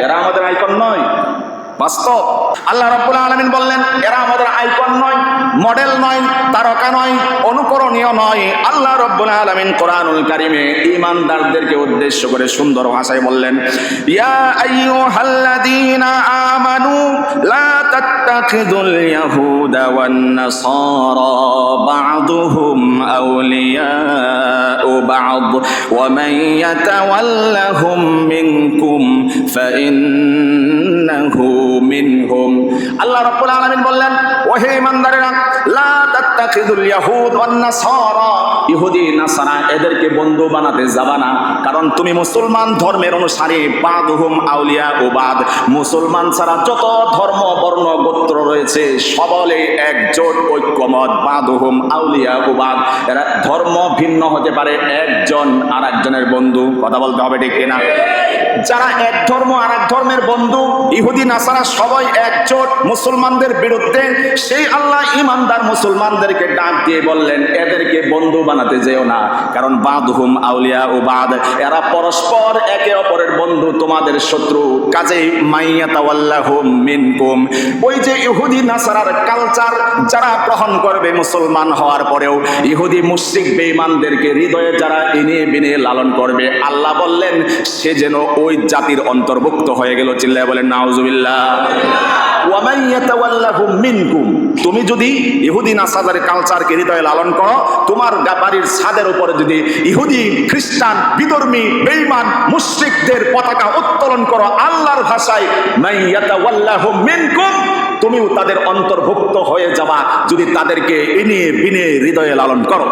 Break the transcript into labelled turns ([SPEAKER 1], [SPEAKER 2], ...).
[SPEAKER 1] এরা আমাদের আইকন নয়, বাস্তব। আল্লাহ রাব্বুল আলামিন বললেন এরা আমাদের আইকন নয়, মডেল নয়, তারকা নয়, অনুকরণীয় নয়। আল্লাহ রাব্বুল আলামিন কোরআনুল কারীমে ঈমানদারদেরকে উদ্দেশ্য করে সুন্দর ভাষায় বললেন, ইয়া আইয়ুহাল্লাযীনা আমানু লা তাত্তাখিযুল ইয়াহুদা ওয়ান নাসারা বা'দুহুম আউলিয়াউ বা'দ ওয়া মান ইয়াতাওয়াল্লাহুম মিনকুম ফাইন্নাহু মিনহুম। আল্লাহ রাব্বুল আলামিন বললেন, ওহে ঈমানদারেরা, লা তাত্তাখিযুল ইয়াহুদ ওয়ান নাসারা, ইহুদি নাসারা এদেরকে বন্ধু বানাতে যাবা না। কারণ তুমি মুসলমান ধর্মের অনুসারী, বাদুহুম আউলিয়া ও বাদ, মুসলমান ছাড়া যত ধর্ম বর্ণ গোত্র রয়েছে সকলে একজোট ঐক্যমত, বাদুহুম আউলিয়া ও বাদ। এরা ধর্ম ভিন্ন হতে পারে, একজন আর একজনের বন্ধু। কথা বলতে হবে ঠিক কিনা? যারা এক ধর্ম আর এক ধর্মের বন্ধু, ইহুদি নাসারা সবাই একজোট মুসলমানদের বিরুদ্ধে, সেই আল্লাহ ঈমানদার মুসলমানদেরকে ডাক দিয়ে বললেন এদেরকে বন্ধু বানাতে যেও না। কারণ বাদহুম আউলিয়া ও বাদ, এরা পরস্পর একে অপরের বন্ধু, তোমাদের শত্রু। কাজেই মাইয়াতাওয়াল্লাহুম মিনকুম, ওই যে ইহুদি নাসারার কালচার যারা গ্রহণ করবে মুসলমান হওয়ার পরেও, ইহুদি মুশরিক বেঈমানদেরকে হৃদয়ে যারা এনে বিনে লালন করবে, আল্লাহ বললেন সে যেন ওই জাতির অন্তর্ভুক্ত হয়ে গেল। চিল্লায় বলেন নাউজুবিল্লাহ। ওয়া মান ইয়াতাওয়াল্লাহুম মিনকুম, তুমি যদি ইহুদি নাসারার কালচারকে হৃদয়ে লালন করো, তোমার বাড়ির ছাদের উপরে যদি ইহুদি খ্রিস্টান বিধর্মী বেঈমান মুশরিকদের পতাকা উত্তোলন করো, আল্লাহর ভাষায় মান ইয়াতাওয়াল্লাহুম মিনকুম, তুমিও তাদের অন্তর্ভুক্ত হয়ে যাবা যদি তাদেরকে এনে বিনে হৃদয়ে লালন করো।